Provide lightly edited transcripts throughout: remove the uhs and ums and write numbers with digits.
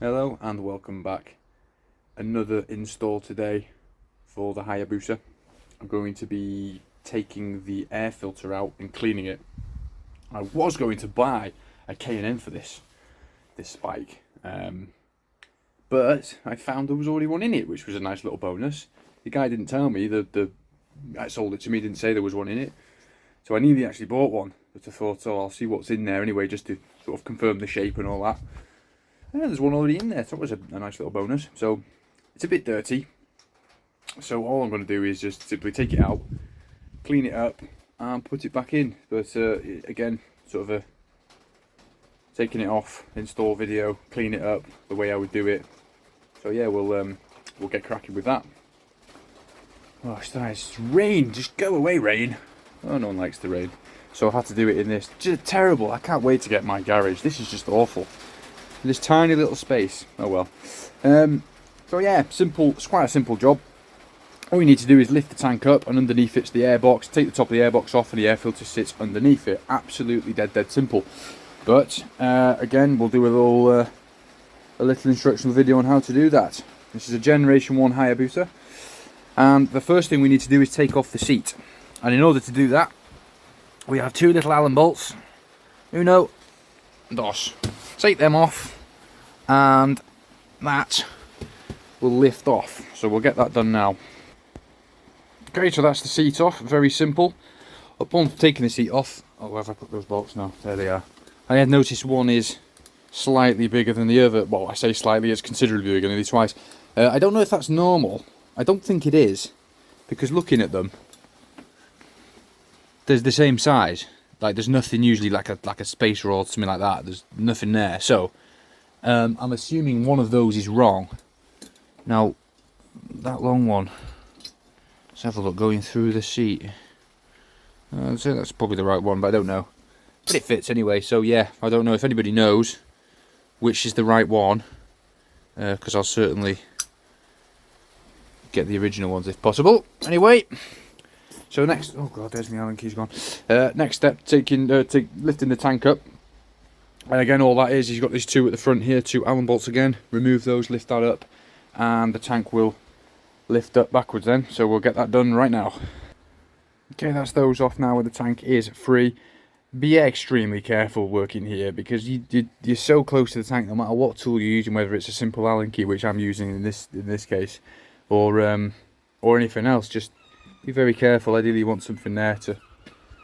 Hello and welcome back. Another install today for the Hayabusa. I'm going to be taking the air filter out and cleaning it. I was going to buy a K&N for this bike, but I found there was already one in it, which was a nice little bonus. The guy didn't tell me, the guy sold it to me didn't say there was one in it, so I nearly actually bought one, but I thought, oh, I'll see what's in there anyway, just to sort of confirm the shape and all that. Yeah, there's one already in there, so that was a nice little bonus. So it's a bit dirty, so all I'm going to do is just simply take it out, clean it up and put it back in. But again, sort of a taking it off install video, clean it up the way I would do it. So yeah, we'll get cracking with that. Oh, it's rain, just go away, rain. Oh, no one likes the rain, so I had to do it in this. Just terrible. I can't wait to get my garage. This is just awful. This tiny little space. Oh well. So yeah, simple. It's quite a simple job. All you need to do is lift the tank up, and underneath it's the airbox. Take the top of the airbox off, and the air filter sits underneath it. Absolutely dead simple. But again, we'll do a little instructional video on how to do that. This is a Generation 1 Hayabusa, and the first thing we need to do is take off the seat. And in order to do that, we have two little Allen bolts. Uno, dos. Take them off, and that will lift off. So we'll get that done now. Okay, so that's the seat off. Very simple. Upon taking the seat off, oh, where have I put those bolts now? There they are. I had noticed one is slightly bigger than the other. Well, I say slightly, it's considerably bigger, nearly twice. I don't know if that's normal. I don't think it is, because looking at them, there's the same size. Like, there's nothing usually like a spacer or something like that. There's nothing there. So I'm assuming one of those is wrong. Now, that long one, let's have a look going through the seat. I'd say that's probably the right one, but I don't know. But it fits anyway, so yeah, I don't know if anybody knows which is the right one, because I'll certainly get the original ones if possible. Anyway, so next, oh god, there's my Allen keys gone. Next step, lifting the tank up. And again, all that is you've got these two at the front here, two Allen bolts again. Remove those, lift that up, and the tank will lift up backwards then. So we'll get that done right now. Okay, that's those off now, where the tank is free. Be extremely careful working here, because you're so close to the tank, no matter what tool you're using, whether it's a simple Allen key, which I'm using in this case, or anything else. Just be very careful. Ideally you want something there to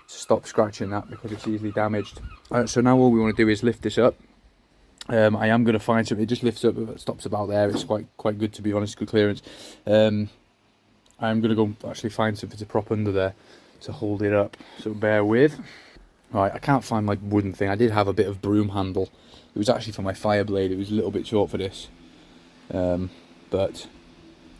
stop scratching that, because it's easily damaged. So now all we want to do is lift this up. I am going to find something. It just lifts up, it stops about there. It's quite good, to be honest, good clearance. I'm going to go actually find something to prop under there to hold it up, so bear with. Right, I can't find my wooden thing. I did have a bit of broom handle. It was actually for my fire blade. It was a little bit short for this, but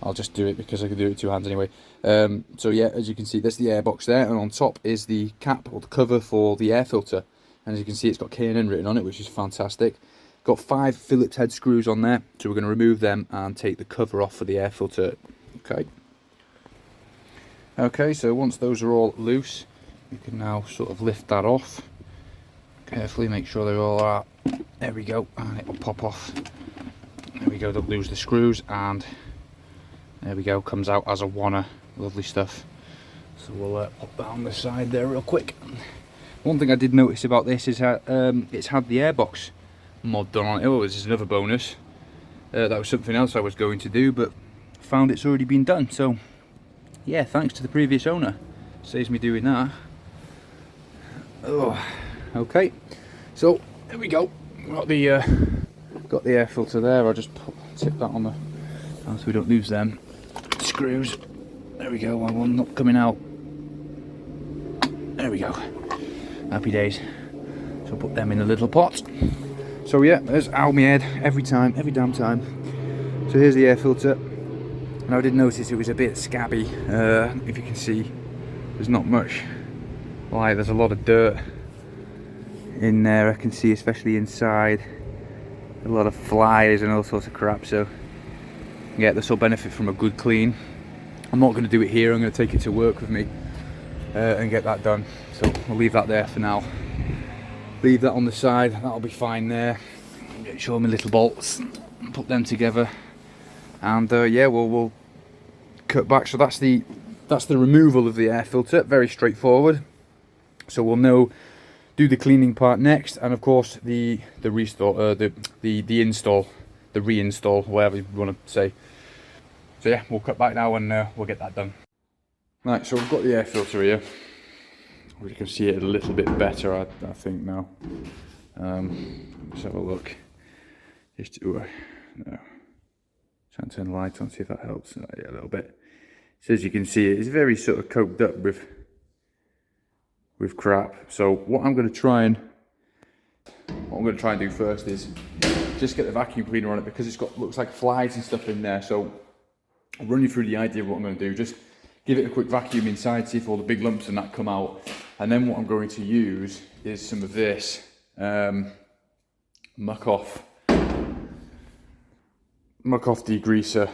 I'll just do it because I can do it with two hands anyway. So yeah, as you can see, there's the airbox there, and on top is the cap or the cover for the air filter. And as you can see, it's got K&N written on it, which is fantastic. Got 5 Phillips head screws on there, so we're going to remove them and take the cover off for the air filter. Okay, so once those are all loose, you can now sort of lift that off. Carefully make sure they all are. There we go, and it will pop off. There we go, don't lose the screws, and there we go, comes out as a wanna. Lovely stuff. So we'll pop that on the side there real quick. One thing I did notice about this is that it's had the airbox mod done on it. Oh, this is another bonus. That was something else I was going to do, but found it's already been done. So yeah, thanks to the previous owner. Saves me doing that. Oh, okay. So there we go. Got the air filter there. I'll just tip that on the, so we don't lose them screws. There we go. One not coming out. There we go. Happy days. So put them in a little pot. So yeah, there's out my head every damn time. So here's the air filter. And I did notice it was a bit scabby. If you can see, there's not much light. There's a lot of dirt in there. I can see, especially inside, a lot of flies and all sorts of crap. So yeah, this will benefit from a good clean. I'm not going to do it here. I'm going to take it to work with me and get that done. So I'll leave that there for now. Leave that on the side. That'll be fine there. show me little bolts, put them together, and yeah, we'll cut back. So that's the removal of the air filter. Very straightforward. So we'll now do the cleaning part next, and of course the restore, the install, the reinstall, whatever you want to say. So yeah, we'll cut back now and we'll get that done. Right, so we've got the air filter here. You can see it a little bit better, I think now. Let's have a look. Just no. Try and turn the light on, see if that helps. Yeah, a little bit. So as you can see, it's very sort of coked up with crap. So what I'm going to try and do first is just get the vacuum cleaner on it, because it's got, looks like flies and stuff in there. So I'll run you through the idea of what I'm going to do. Just give it a quick vacuum inside, see if all the big lumps and that come out. And then what I'm going to use is some of this muck off degreaser.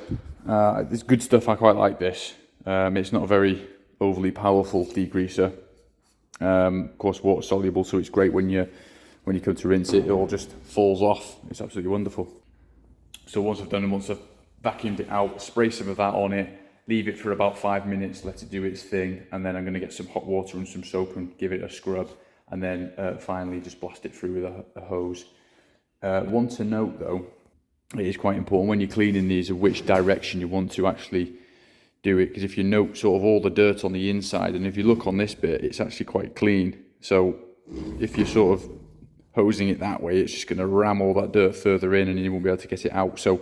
It's good stuff, I quite like this. It's not a very overly powerful degreaser. Of course, water soluble, so it's great when you come to rinse it, it all just falls off. It's absolutely wonderful. So once I've vacuumed it out, spray some of that on it, leave it for about 5 minutes, let it do its thing, and then I'm going to get some hot water and some soap and give it a scrub, and then finally just blast it through with a hose. One to note though, it is quite important when you're cleaning these of which direction you want to actually do it, because if you note sort of all the dirt on the inside, and if you look on this bit, it's actually quite clean. So if you're sort of hosing it that way, it's just going to ram all that dirt further in and you won't be able to get it out. So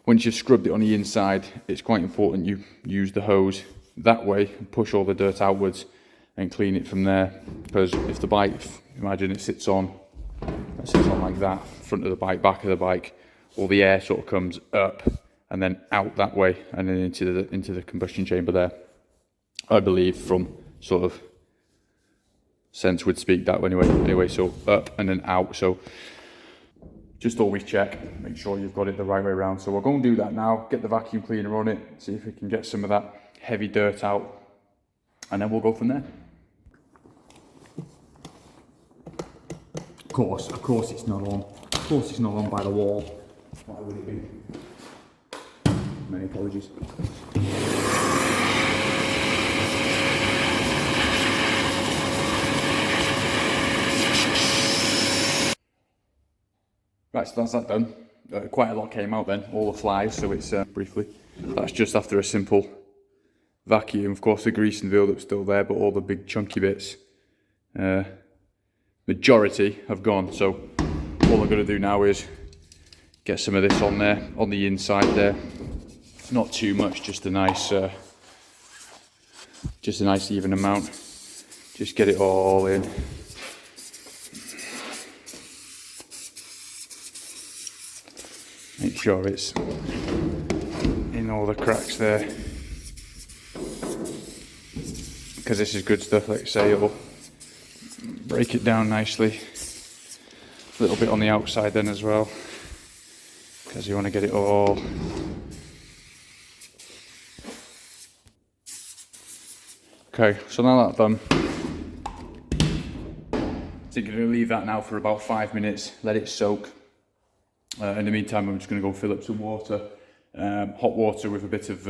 once you've scrubbed it on the inside, it's quite important you use the hose that way and push all the dirt outwards and clean it from there. Because if the bike, imagine it sits on like that, front of the bike, back of the bike, all the air sort of comes up and then out that way and then into the combustion chamber there. I believe from sort of sense would speak that way anyway, so up and then out. So just always check, make sure you've got it the right way around. So we'll go and do that now, get the vacuum cleaner on it, see if we can get some of that heavy dirt out, and then we'll go from there. Of course it's not on. Of course it's not on by the wall. Why would it be? Many apologies. Right, so that's that done. Quite a lot came out then, all the flies, so it's briefly. That's just after a simple vacuum. Of course the grease and build-up's still there, but all the big chunky bits, majority have gone. So all I'm going to do now is get some of this on there, on the inside there. Not too much, just a nice even amount. Just get it all in. Make sure it's in all the cracks there, because this is good stuff, like I say. It'll break it down nicely. A little bit on the outside then as well, because you want to get it all. Okay, so now that's done, I think I'm going to leave that now for about 5 minutes, let it soak. In the meantime, I'm just going to go fill up some water, hot water with a bit of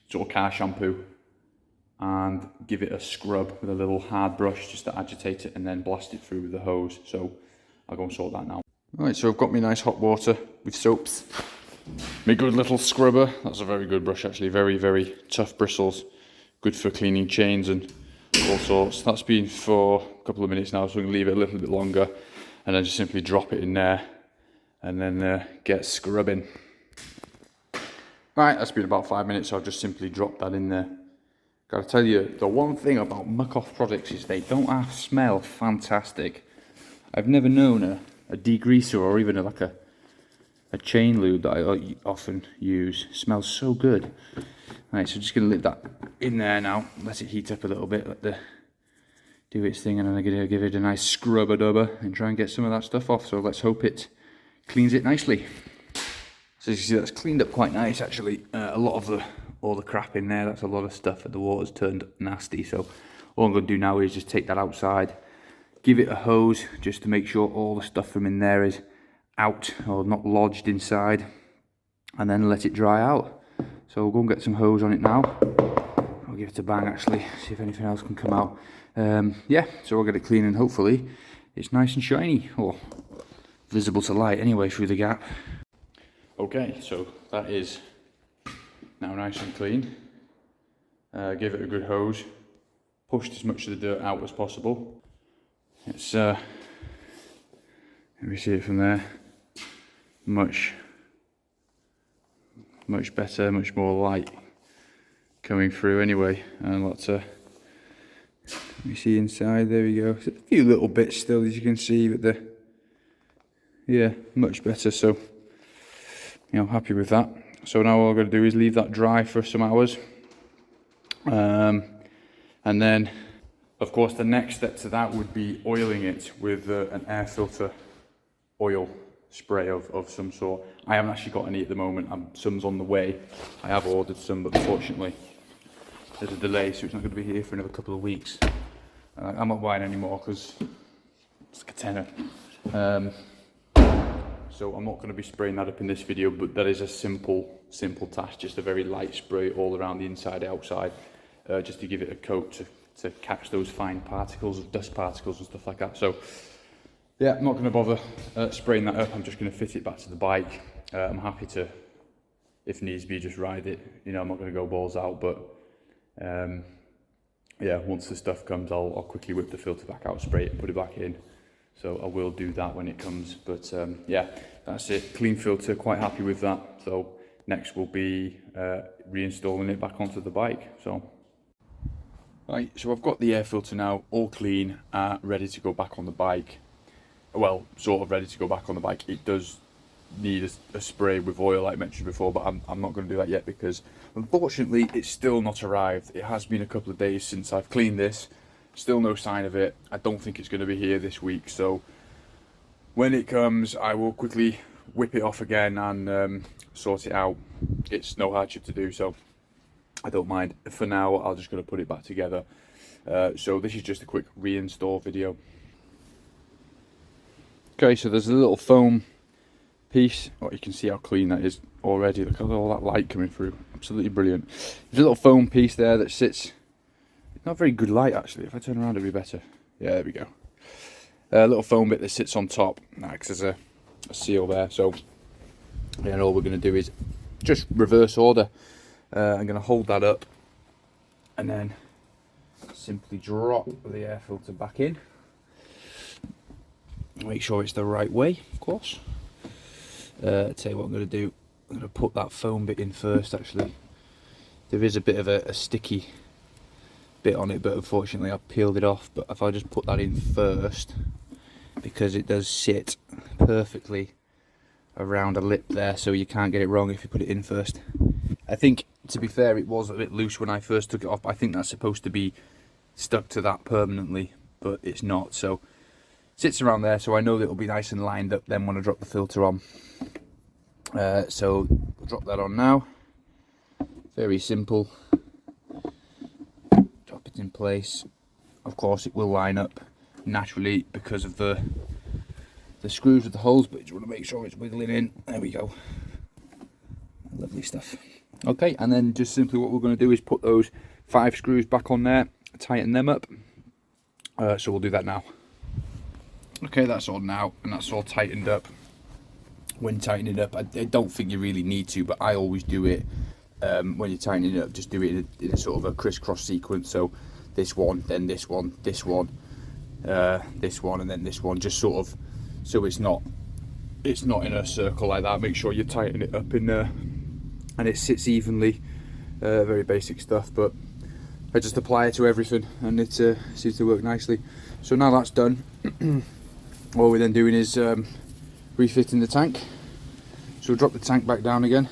sort of car shampoo, and give it a scrub with a little hard brush just to agitate it, and then blast it through with the hose. So I'll go and sort that now. Alright, so I've got my nice hot water with soaps. My good little scrubber. That's a very good brush actually, very, very tough bristles. Good for cleaning chains and all sorts. That's been for a couple of minutes now, so I'm going to leave it a little bit longer, and then just simply drop it in there and then get scrubbing. Right, that's been about 5 minutes, so I'll just simply drop that in there. Gotta tell you, the one thing about muck off products is they don't smell fantastic. I've never known a degreaser or even like a chain lube that I often use smells so good. Right, so just gonna leave that in there now, let it heat up a little bit, do its thing, and then I'm gonna give it a nice scrubber-dubber and try and get some of that stuff off. So let's hope it cleans it nicely. So as you see, that's cleaned up quite nice actually. A lot of all the crap in there, that's a lot of stuff, and the water's turned nasty. So all I'm going to do now is just take that outside, give it a hose just to make sure all the stuff from in there is out or not lodged inside, and then let it dry out. So we'll go and get some hose on it now. I'll give it a bang actually, see if anything else can come out. Yeah, so we'll get it clean and hopefully it's nice and shiny, or visible to light anyway through the gap. Okay, so that is now nice and clean. Give it a good hose, pushed as much of the dirt out as possible. It's, let me see it from there, much better, much more light coming through anyway, and lots of, let me see inside, there we go. There's a few little bits still as you can see, but yeah, much better, so you know, happy with that. So now all I've got to do is leave that dry for some hours, and then of course the next step to that would be oiling it with an air filter oil spray of some sort. I haven't actually got any at the moment. Some's on the way. I have ordered some, but unfortunately there's a delay, so it's not going to be here for another couple of weeks. I'm not buying any more because it's like a tenner. So I'm not going to be spraying that up in this video, but that is a simple task, just a very light spray all around the inside, outside, just to give it a coat to catch those fine particles, dust particles and stuff like that. So yeah, I'm not going to bother spraying that up. I'm just going to fit it back to the bike. I'm happy to, if needs be, just ride it. You know, I'm not going to go balls out, but yeah, once the stuff comes, I'll quickly whip the filter back out, spray it and put it back in. So I will do that when it comes, but yeah, that's it. Clean filter, quite happy with that. So next will be reinstalling it back onto the bike. So right, so I've got the air filter now all clean, ready to go back on the bike. Well, sort of ready to go back on the bike. It does need a spray with oil, like I mentioned before, but I'm not going to do that yet because unfortunately it's still not arrived. It has been a couple of days since I've cleaned this. Still no sign of it. I don't think it's going to be here this week, so when it comes I will quickly whip it off again and sort it out. It's no hardship to do, so I don't mind. For now I'm just going to put it back together. So this is just a quick reinstall video. Okay, so there's a little foam piece. Oh, you can see how clean that is already. Look at all that light coming through. Absolutely brilliant. There's a little foam piece there that sits. Not very good light actually. If I turn around it'll be better. Yeah, there we go. A little foam bit that sits on top. Acts as a seal there. So yeah, and all we're going to do is just reverse order. I'm going to hold that up and then simply drop the air filter back in. Make sure it's the right way, of course. Tell you what I'm going to do. I'm going to put that foam bit in first actually. There is a bit of a sticky bit on it, but unfortunately I've peeled it off. But if I just put that in first, because it does sit perfectly around a lip there, so you can't get it wrong if you put it in first. I think, to be fair, it was a bit loose when I first took it off. I think that's supposed to be stuck to that permanently, but it's not. So sits around there, so I know that it'll be nice and lined up then when I drop the filter on. So we'll drop that on now. Very simple. Drop it in place. Of course it will line up naturally because of the screws with the holes, but you just want to make sure it's wiggling in. There we go. Lovely stuff. Okay, and then just simply what we're going to do is put those 5 screws back on there, tighten them up. So we'll do that now. Okay, that's all now, and that's all tightened up. When tightening it up, I don't think you really need to, but I always do it when you're tightening it up. Just do it in a sort of a crisscross sequence. So this one, then this one, this one, this one, and then this one. Just sort of so it's not in a circle like that. Make sure you tighten it up in there, and it sits evenly. Very basic stuff, but I just apply it to everything, and it seems to work nicely. So now that's done. All we're then doing is refitting the tank. So we'll drop the tank back down again,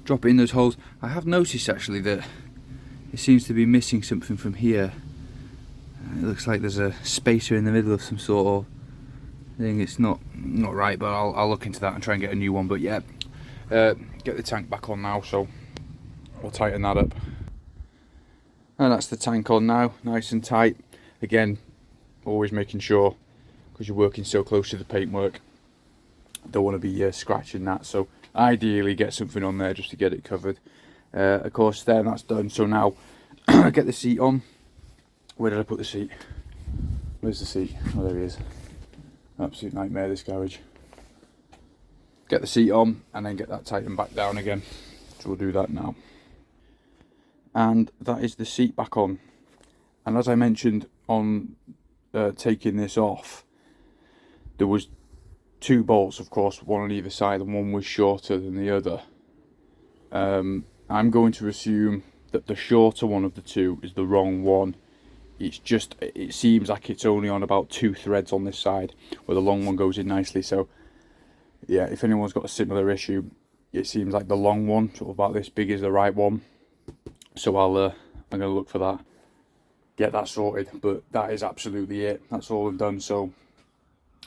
drop it in those holes. I have noticed actually that it seems to be missing something from here. It looks like there's a spacer in the middle of some sort of thing. It's not right, but I'll look into that and try and get a new one. But yeah, get the tank back on now, so we'll tighten that up. And that's the tank on now, nice and tight. Again, always making sure because you're working so close to the paintwork. Don't want to be scratching that, so ideally get something on there just to get it covered. Of course, then that's done. So now get the seat on. Where did I put the seat? Where's the seat? Oh, there he is. Absolute nightmare, this garage. Get the seat on and then get that tightened back down again. So we'll do that now. And that is the seat back on. And as I mentioned on taking this off, there was 2 bolts, of course, one on either side, and one was shorter than the other. I'm going to assume that the shorter one of the 2 is the wrong one. It seems like it's only on about 2 threads on this side, where the long one goes in nicely. So yeah, if anyone's got a similar issue, it seems like the long one, sort of about this big, is the right one. So I'm going to look for that, get that sorted. But that is absolutely it. That's all I've done. So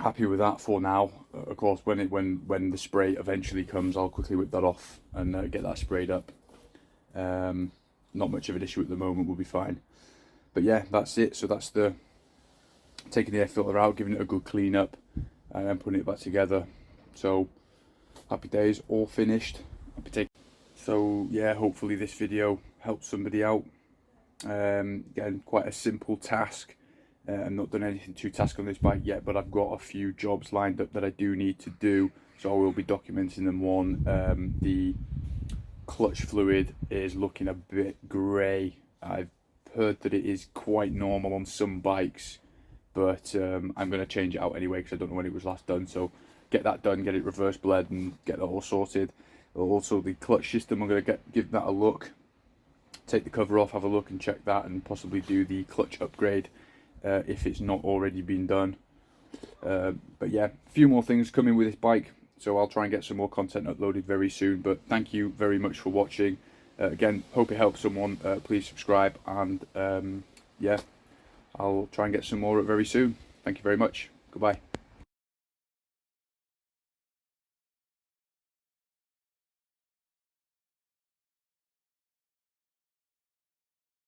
happy with that for now. Of course, when the spray eventually comes, I'll quickly whip that off and get that sprayed up. Not much of an issue at the moment, we'll be fine. But yeah, that's it. So that's taking the air filter out, giving it a good clean up, and then putting it back together. So happy days, all finished. So yeah, hopefully this video helps somebody out. Again, quite a simple task. I've not done anything too task on this bike yet, but I've got a few jobs lined up that I do need to do, so I will be documenting them. One, the clutch fluid is looking a bit grey. I've heard that it is quite normal on some bikes, but I'm going to change it out anyway because I don't know when it was last done. So get that done, get it reverse bled and get that all sorted. Also the clutch system, I'm going to give that a look, take the cover off, have a look and check that, and possibly do the clutch upgrade if it's not already been done. But yeah, a few more things coming with this bike, so I'll try and get some more content uploaded very soon. But thank you very much for watching. Again, hope it helps someone. Please subscribe, and yeah, I'll try and get some more very soon. Thank you very much. Goodbye.